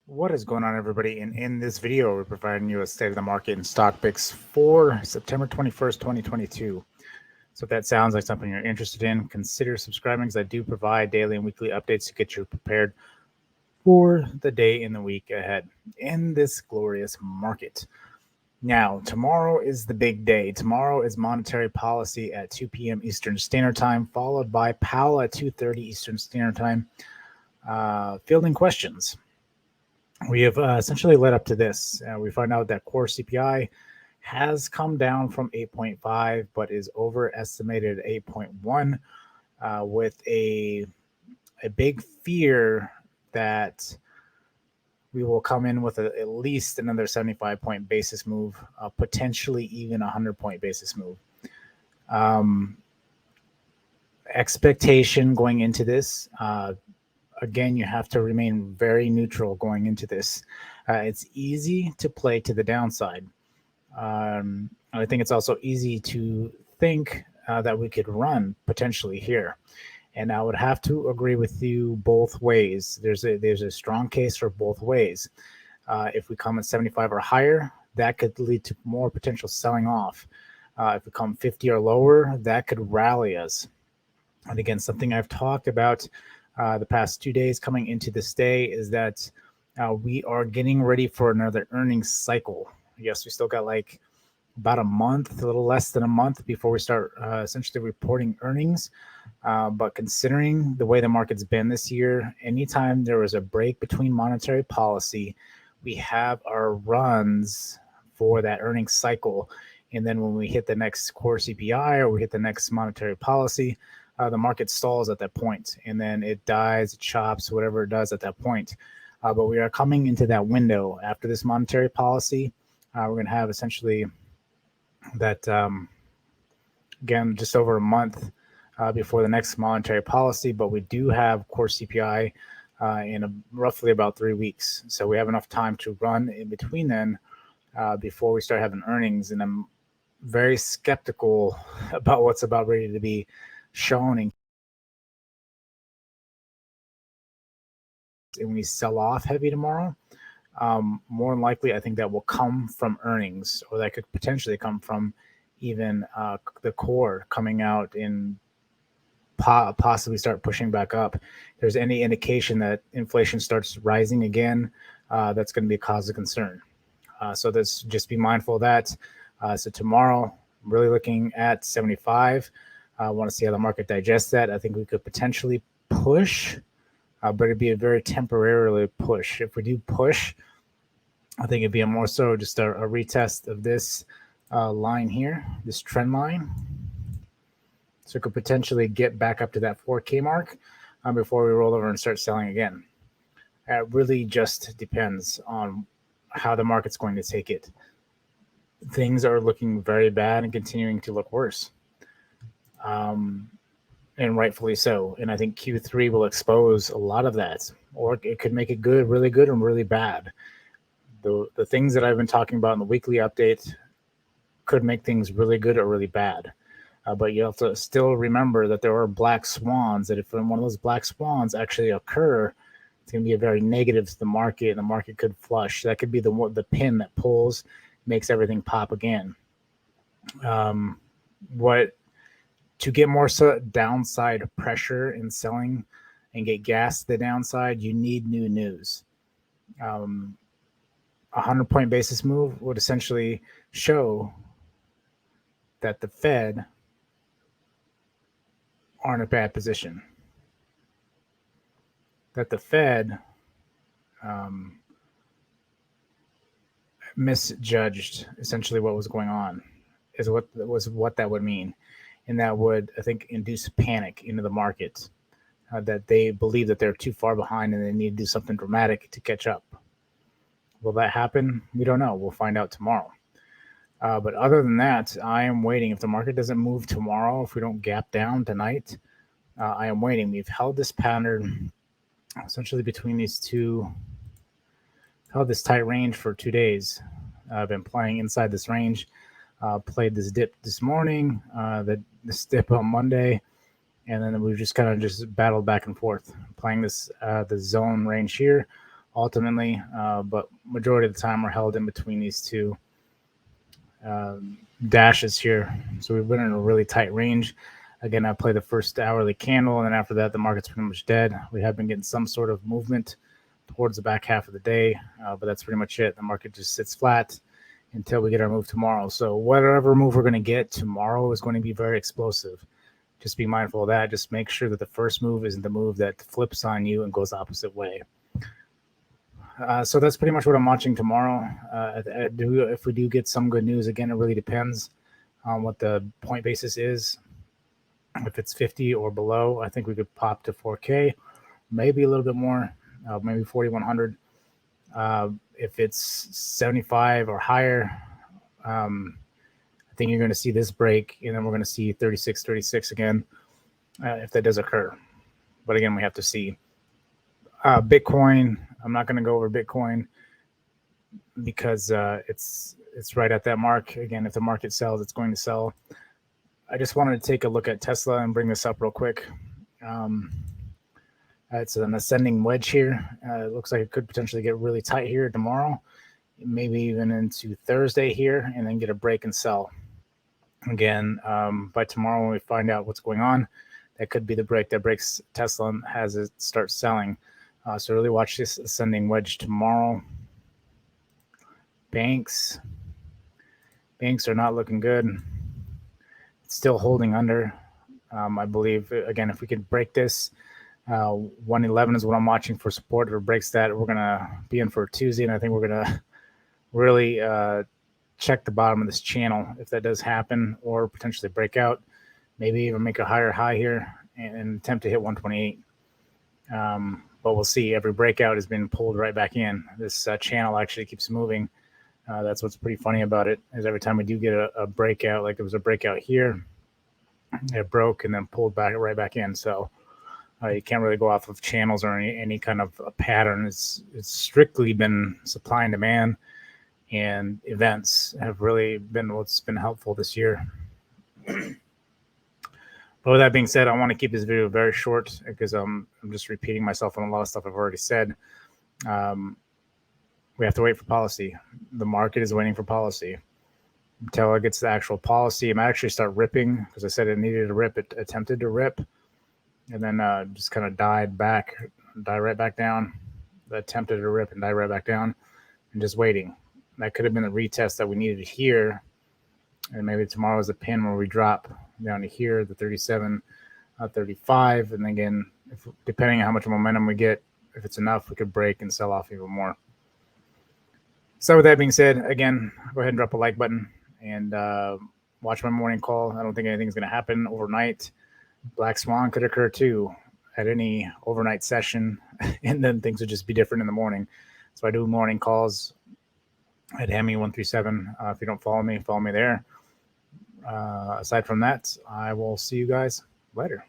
What is going on, everybody? And in this video, we're providing you a state of the market and stock picks for September 21st, 2022. So if that sounds like something you're interested in, consider subscribing, because I do provide daily and weekly updates to get you prepared for the day and the week ahead in this glorious market. Now, tomorrow is the big day. Tomorrow is monetary policy at 2 p.m. Eastern Standard Time, followed by Powell at 2:30 Eastern Standard Time, fielding questions. We have essentially led up to this. We find out that core CPI has come down from 8.5, but is overestimated at 8.1, with a big fear that we will come in with at least another 75-point basis move, potentially even a 100-point basis move. Expectation going into this, again, you have to remain very neutral going into this. It's easy to play to the downside. I think it's also easy to think that we could run potentially here. And I would have to agree with you both ways. There's a strong case for both ways. If we come at 75 or higher, that could lead to more potential selling off. If we come 50 or lower, that could rally us. And again, something I've talked about the past 2 days coming into this day is that we are getting ready for another earnings cycle. Yes, we still got like about a month, a little less than a month before we start essentially reporting earnings. But considering the way the market's been this year, anytime there was a break between monetary policy, we have our runs for that earnings cycle. And then when we hit the next core CPI or we hit the next monetary policy, the market stalls at that point, and then it dies, it chops, whatever it does at that point. But we are coming into that window after this monetary policy. We're going to have essentially that, again, just over a month before the next monetary policy, but we do have core CPI in roughly about 3 weeks. So we have enough time to run in between then before we start having earnings. And I'm very skeptical about what's about ready to be shown and we sell off heavy tomorrow. More than likely, I think that will come from earnings, or that could potentially come from even the core coming out and possibly start pushing back up. If there's any indication that inflation starts rising again, that's going to be a cause of concern. So just be mindful of that. So tomorrow, I'm really looking at 75. I want to see how the market digests that. I think we could potentially push, but it'd be a very temporarily push. If we do push, I think it'd be more so just a retest of this line here, this trend line. So it could potentially get back up to that 4K mark before we roll over and start selling again. It really just depends on how the market's going to take it. Things are looking very bad and continuing to look worse. And rightfully so. And I think Q3 will expose a lot of that, or it could make it good, really good, and really bad. The things that I've been talking about in the weekly update could make things really good or really bad. But you have to still remember that there are black swans, that if one of those black swans actually occur, it's going to be a very negative to the market, and the market could flush. That could be the pin that pulls, makes everything pop again. To get more downside pressure in selling and get gas to the downside, you need new news. 100-point basis move would essentially show that the Fed are in a bad position, that the Fed misjudged essentially what was going on, is what that would mean. And that would, I think, induce panic into the market, that they believe that they're too far behind and they need to do something dramatic to catch up. Will that happen? We don't know. We'll find out tomorrow. But other than that, I am waiting. If the market doesn't move tomorrow, if we don't gap down tonight, I am waiting. We've held this pattern essentially between these two, held this tight range for 2 days. I've been playing inside this range. Played this dip this morning, this dip on Monday, and then we've just kind of battled back and forth, playing this the zone range here ultimately, but majority of the time we're held in between these two dashes here. So we've been in a really tight range. Again, I play the first hourly candle, and then after that, the market's pretty much dead. We have been getting some sort of movement towards the back half of the day, but that's pretty much it. The market just sits flat until we get our move tomorrow. So whatever move we're going to get tomorrow is going to be very explosive. Just be mindful of that. Just make sure that the first move isn't the move that flips on you and goes opposite way. So that's pretty much what I'm watching tomorrow. If we do get some good news, again, it really depends on what the point basis is. If it's 50 or below, I think we could pop to 4K, maybe a little bit more, maybe 4,100. If it's 75 or higher, I think you're going to see this break, and then we're going to see 36 again if that does occur. But again, we have to see. Bitcoin, I'm not going to go over Bitcoin because it's right at that mark. Again, if the market sells, it's going to sell. I just wanted to take a look at Tesla and bring this up real quick. It's an ascending wedge here. It looks like it could potentially get really tight here tomorrow, maybe even into Thursday here, and then get a break and sell. Again, by tomorrow when we find out what's going on, that could be the break that breaks Tesla and has it start selling. So really watch this ascending wedge tomorrow. Banks are not looking good. It's still holding under. I believe, again, if we could break this, 111 is what I'm watching for support. If it breaks that, we're going to be in for a Tuesday, and I think we're going to really check the bottom of this channel if that does happen, or potentially break out, maybe even make a higher high here and attempt to hit 128. But we'll see. Every breakout has been pulled right back in. This channel actually keeps moving. That's what's pretty funny about it, is every time we do get a breakout, like there was a breakout here, it broke and then pulled back right back in. So you can't really go off of channels or any kind of a pattern. It's strictly been supply and demand, and events have really been what's been helpful this year. But with that being said, I want to keep this video very short because I'm just repeating myself on a lot of stuff I've already said. We have to wait for policy. The market is waiting for policy. Until it gets the actual policy, it might actually start ripping, because I said it needed to rip. It attempted to rip, and then just kind of die right back down. It attempted to rip and die right back down, and just waiting. That could have been the retest that we needed here. And maybe tomorrow is a pin where we drop down to here, the 37, 35. And again, depending on how much momentum we get, if it's enough, we could break and sell off even more. So with that being said, again, go ahead and drop a like button and watch my morning call. I don't think anything's going to happen overnight. Black Swan could occur too at any overnight session, and then things would just be different in the morning. So I do morning calls at Hammy137. If you don't follow me there. Aside from that, I will see you guys later.